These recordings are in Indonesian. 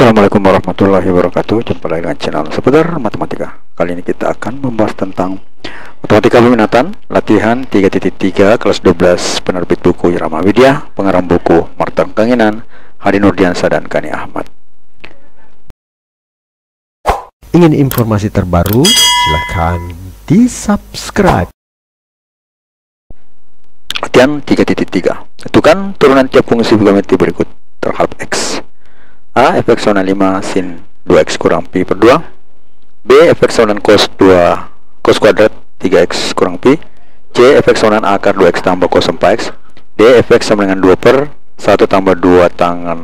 Assalamualaikum warahmatullahi wabarakatuh. Jumpa lagi dengan channel seputar matematika. Kali ini kita akan membahas tentang matematika peminatan latihan 3.3 kelas 12 penerbit buku Irama Widya, pengarang buku Martin Kanginan, Hadi Nurdiansa dan Kani Ahmad. Ingin informasi terbaru? Silahkan di-subscribe. Latihan 3.3. Tentukan turunan tiap fungsi geometri berikut terhadap X. A. Efek saluran 5 sin 2x kurang pi per 2. B. Efek saluran cos kuadrat 3x kurang pi. C. Efek saluran akar 2x tambah cos 4x. D. Efek sama dengan 2 per 1 tambah 2 tan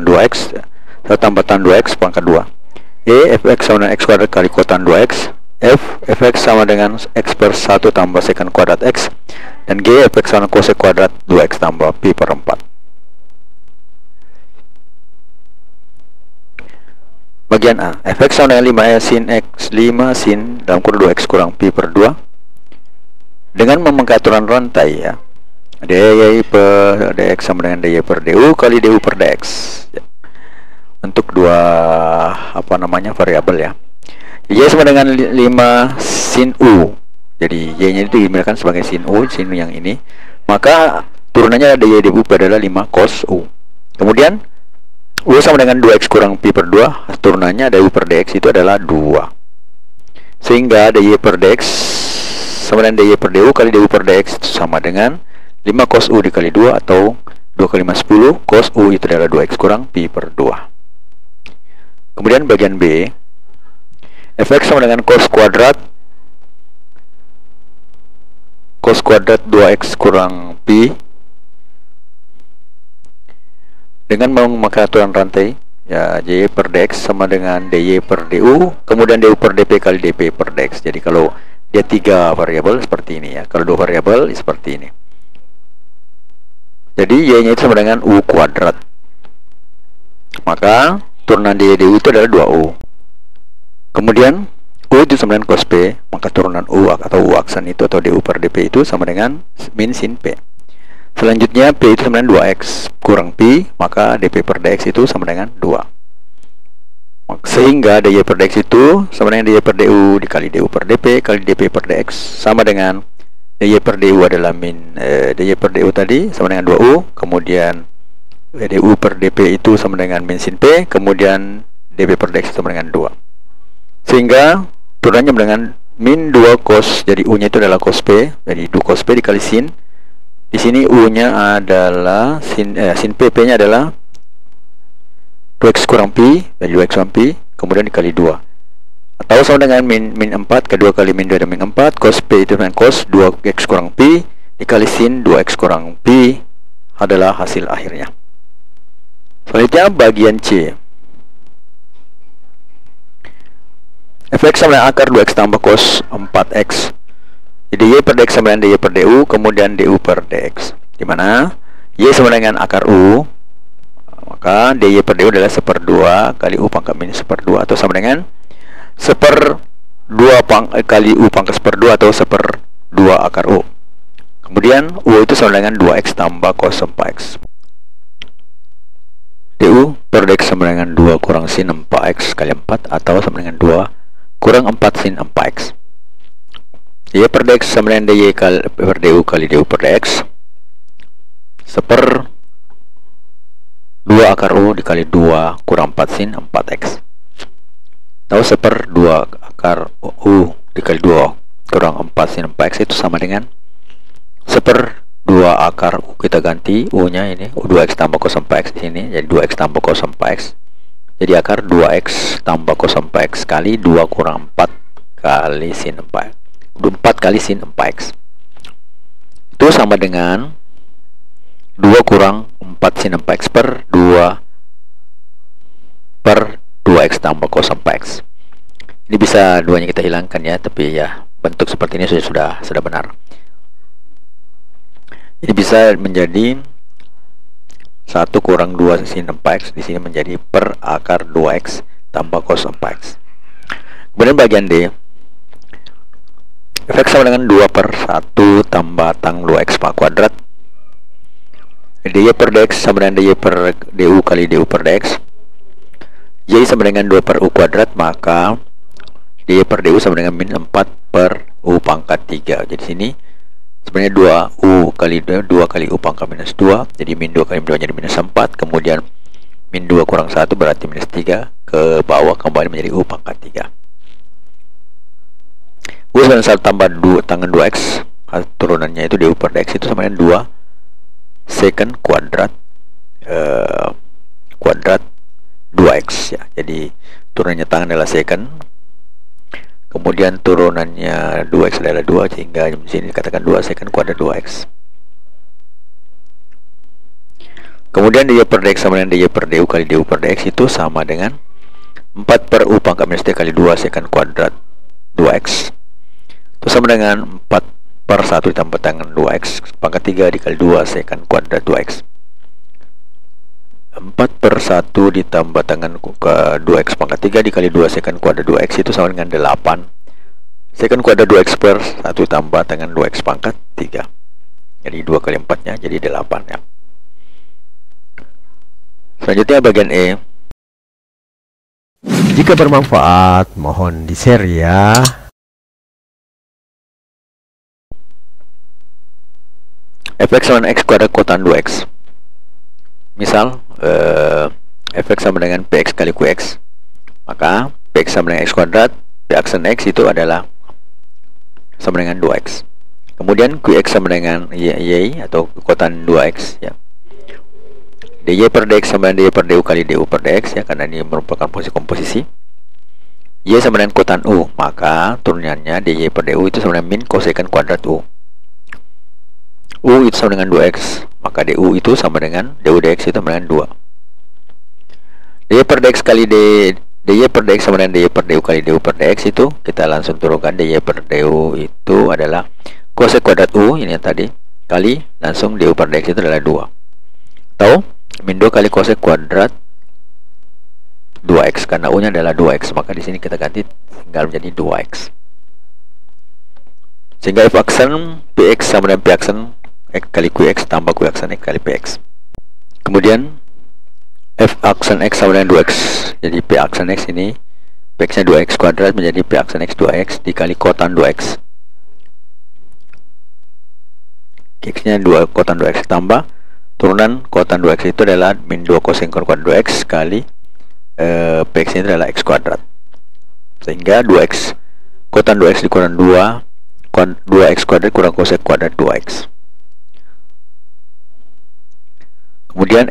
2x 1 tambah tan 2x pangkat 2. E. Efek sama dengan x kuadrat kali kotan 2x. F. Efek sama dengan x per 1 tambah secant kuadrat x. Dan G. Efek sama dengan cosec kuadrat 2x tambah pi per 4. Bagian A, efek sama dengan 5 sin x 5 sin dalam kurung 2x kurang pi per 2 dengan memakai aturan rantai ya. dy per dx sama dengan dy per du kali du per dx ya. Untuk dua variabel ya. Y sama dengan 5 sin u. Jadi y nya itu digunakan sebagai sin u yang ini. Maka turunannya dy du adalah 5 cos u. Kemudian U sama dengan 2x kurang pi per 2, turunannya du per dx itu adalah 2. Sehingga dy per dx sama dengan dy per du kali du per dx itu sama dengan 5 cos u dikali 2 atau 2 kali 5 10 cos u itu adalah 2x kurang pi per 2. Kemudian bagian B, efek sama dengan cos kuadrat 2x kurang pi dengan memakai aturan rantai ya, j per dx sama dengan dy per du, kemudian du per dp kali dp per dx. Jadi kalau dia 3 variabel seperti ini ya, kalau 2 variabel seperti ini. Jadi y nya itu sama dengan u kuadrat, maka turunan dy du itu adalah 2u. Kemudian u itu sama dengan cos p, maka turunan u atau u aksen itu atau du per dp itu sama dengan min sin p. Selanjutnya P itu sama dengan 2x kurang pi, maka dp per dx itu sama dengan 2. Sehingga dy per dx itu sama dengan dy per du dikali du per dp kali dp per dx sama dengan dy per du adalah min dy per du tadi sama dengan 2u, kemudian du per dp itu sama dengan min sin p, kemudian dp per dx sama dengan 2. Sehingga turunannya dengan min 2 cos, jadi u nya itu adalah cos p, jadi 2 cos p dikali sin. Di sini u-nya adalah sin pp nya adalah 2x kurang pi, dari 2x kurang pi, kemudian dikali 2. Atau sama dengan min 4, kedua kali min 2 dan min 4, cos p itu dengan cos 2x kurang pi, dikali sin 2x kurang pi adalah hasil akhirnya. Selanjutnya bagian C. Efek sama dengan akar 2x tambah cos 4x. Jadi y per dx sama dengan dy per du, kemudian du per dx, dimana y sama dengan akar u, maka dy per du adalah 1/2 kali u pangkat minus 1/2 atau sama dengan 1/2 kali u pangkat 1/2 atau 1/2 akar u. Kemudian u itu sama dengan 2x tambah cos 4x. Du per dx sama dengan 2 kurang sin 4x kali 4 atau sama dengan 2 kurang 4 sin 4x. Y per dx sama dengan dy per du kali du per dx 1/2 akar u dikali 2 kurang 4 sin 4x atau 1/2 akar u dikali 2 kurang 4 sin 4x itu sama dengan 1/2 akar u, kita ganti u nya ini 2x tambah cos 4x di sini, jadi 2x tambah cos 4x, jadi akar 2x tambah cos 4x kali 2 kurang 4 kali sin 4x, 4 kali sin 4x itu sama dengan 2 kurang 4 sin 4x per 2 per 2x tambah cos 4x. Ini bisa duanya kita hilangkan ya, tapi ya bentuk seperti ini sudah benar. Ini bisa menjadi 1 kurang 2 sin 4x, di sini menjadi per akar 2x tambah cos 4x. Kemudian bagian D, efek sama dengan 2/1 tambah tang 2x kuadrat dy per dx sama dengan dy per du kali du per dx Y sama dengan 2 per U kuadrat, maka dy per du sama dengan min 4 per U pangkat 3. Jadi sini sebenarnya 2 kali U pangkat minus 2, jadi min 2 kali min 2 jadi minus 4, kemudian min 2 kurang 1 berarti minus 3, ke bawah kembali menjadi U pangkat 3. U sama dengan 1 tambah 2 tangan 2x, turunannya itu du per dx itu sama dengan 2 secant kuadrat 2x ya. Jadi turunannya tangan adalah secant, kemudian turunannya 2x adalah 2, sehingga di sini dikatakan 2 secant kuadrat 2x. Kemudian dy per dx sama dengan dy per du kali du per dx itu sama dengan 4 per u pangkat minus 3 kali 2 secant kuadrat 2x. Itu sama dengan 4 per 1 ditambah tangan 2x pangkat 3 dikali 2 secant kuadrat 2x. 4 per 1 ditambah tangan 2x pangkat 3 dikali 2 secant kuadrat 2x itu sama dengan 8 secant kuadrat 2x per 1 tambah tangan 2x pangkat 3. Jadi 2 kali 4 nya jadi 8 ya. Selanjutnya bagian E. Jika bermanfaat, mohon di-share ya. Fx sama dengan x kuadrat kotan 2x. Misal fx sama dengan px kali qx, maka px sama dengan x kuadrat, p aksen x itu adalah sama dengan 2x. Kemudian qx sama dengan y atau kotan 2x ya. dy per dx sama dengan dy per du kali du per dx ya, karena ini merupakan posisi komposisi. Y sama dengan kotan u, maka turunannya dy per du itu sama dengan min kosekant kuadrat u. U itu sama dengan 2x, maka du itu sama dengan du dx itu sama dengan 2. dy per dx kali dy per dx sama dengan dy per du kali du per dx itu kita langsung turunkan. Dy per du itu adalah kosek kuadrat u, ini yang tadi, kali langsung du per dx itu adalah 2. Tahu? Min 2 kali kosek kuadrat 2x, karena u nya adalah 2x, maka di sini kita ganti tinggal menjadi 2x. Sehingga f aksen px sama dengan p aksen x kali qx tambah q aksen x kali px. Kemudian f aksen x sama dengan 2x, jadi p aksen x ini px nya 2x kuadrat menjadi p aksen x 2x dikali kotan 2x, x nya 2 kotan 2x tambah turunan kotan 2x itu adalah min 2 kosekant kuadrat 2x kali px nya itu adalah x kuadrat, sehingga 2x kotan 2x dikurang 2x kuadrat kurang kosek kuadrat 2x. Kemudian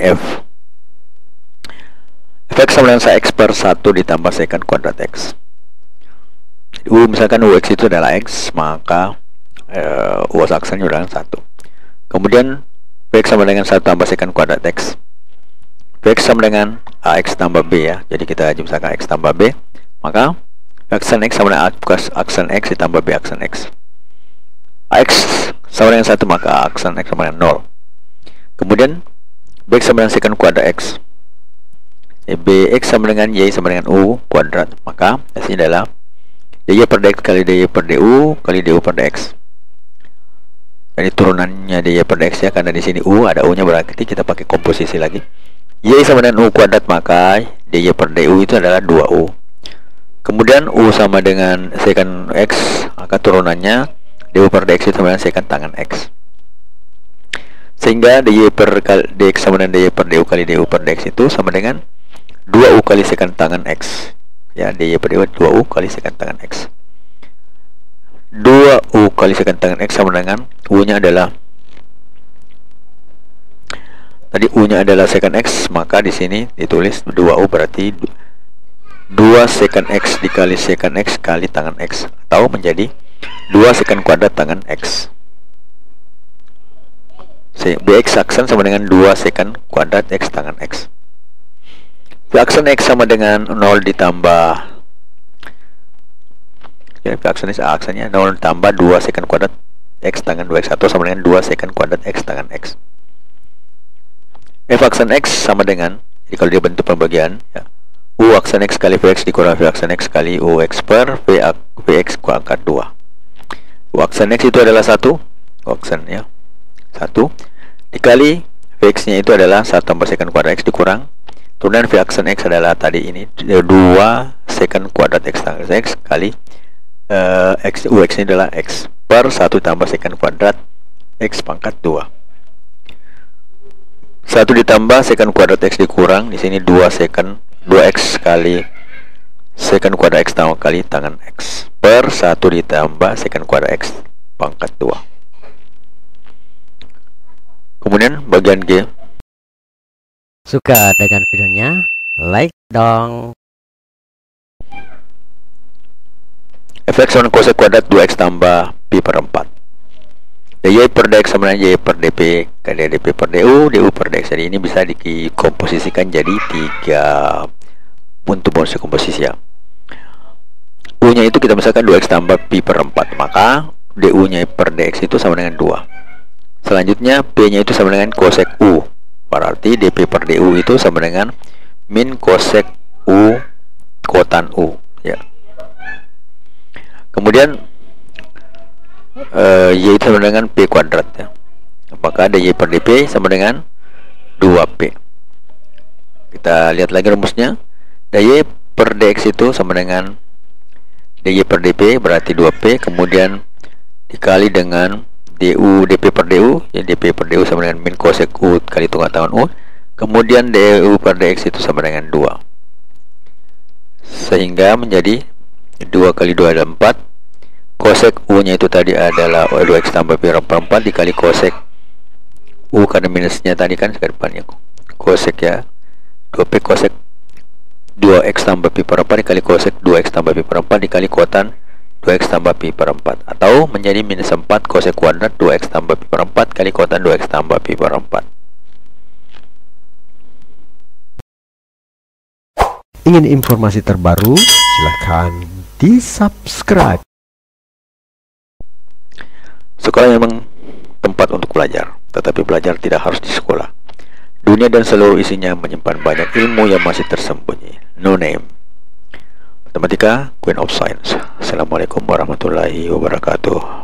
fx sama dengan sin x per 1 ditambah secant kuadrat x. Misalkan ux itu adalah x, maka u aksennya adalah 1. Kemudian px sama dengan 1 tambah secant kuadrat x. Px sama dengan ax tambah b ya. Jadi kita misalkan x tambah b, maka aksen x sama dengan aksen x ditambah b aksen x. Ax sama dengan 1, maka aksen x sama dengan 0. Kemudian bx sama dengan secant kuadrat x. Bx sama dengan y sama dengan u kuadrat, maka hasilnya adalah dy per dx kali dy per du kali du per dx. Jadi turunannya dy per dx ya, karena di sini u ada u nya, berarti kita pakai komposisi lagi. Y sama dengan u kuadrat, maka dy per du itu adalah 2u. Kemudian u sama dengan secant x, maka turunannya du per dx itu sama dengan secant tangan x. Sehingga dy per dx sama dengan dy per du kali du per dx itu sama dengan 2u kali secant tangan x. Ya, dy per du 2u kali secant tangan x. 2u kali secant tangan x sama dengan u nya adalah tadi u nya adalah secant x, maka di sini ditulis 2u berarti 2 secant x dikali secant x kali tangan x, atau menjadi 2 secant kuadrat tangan x. Bx aksen sama dengan 2 secant kuadrat x tangan x. P aksen x sama dengan 0 ditambah, jadi P aksen x aksennya 0 ditambah 2 secant kuadrat x tangan 2x, atau sama dengan 2 secant kuadrat x tangan x. F aksen x sama dengan, jadi kalau dia bentuk pembagian ya, u aksen x kali vx dikurang v aksen x kali ux per vx kuangkat 2. U aksen x itu adalah 1, u aksen ya 1 dikali vx nya itu adalah 1 tambah secant kuadrat x dikurang Turunan V aksen X adalah tadi ini 2 secant kuadrat X tanggal X kali UX ini adalah X per 1 tambah secant kuadrat X pangkat 2. 1 ditambah secant kuadrat X dikurang, di sini 2 X kali secant kuadrat X tambah kali tangan X per 1 ditambah secant kuadrat X pangkat 2. Kemudian bagian G. Suka dengan videonya? Like dong. Fx sama cosec kuadrat 2x tambah pi per 4. Y per dx sama dengan y per dp kali dp per du, du per dx. Jadi ini bisa dikomposisikan jadi 3 untuk bonus komposisi ya. U nya itu kita misalkan 2x tambah pi per 4, maka du nya per dx itu sama dengan 2. Selanjutnya p nya itu sama dengan cosec u, berarti dp per du itu sama dengan min cosec u kotan u ya. Kemudian y itu sama dengan p kuadrat ya. Maka ada y per dp sama dengan 2p. Kita lihat lagi rumusnya. Y per dx itu sama dengan dy per dp berarti 2p, kemudian dikali dengan du dp per du, ya dp per du sama dengan min cosec u kali tunggal tangan u, kemudian du per dx itu sama dengan 2, sehingga menjadi 2 kali 2 adalah 4. Cosec u nya itu tadi adalah 2x tambah pi per 4 dikali cosec u, karena minusnya tadi kan ke depannya cosec ya, 2p cosec 2x tambah pi per 4 dikali cosec 2x tambah pi per 4 dikali kotan 2x tambah pi per 4, atau menjadi minus 4 cosec kuadrat 2x tambah pi per 4 kali kotan 2x tambah pi per 4. Ingin informasi terbaru? Silahkan di subscribe. Sekolah memang tempat untuk belajar, tetapi belajar tidak harus di sekolah. Dunia dan seluruh isinya menyimpan banyak ilmu yang masih tersembunyi. No name. Matematika, Queen of Science. Assalamualaikum warahmatullahi wabarakatuh.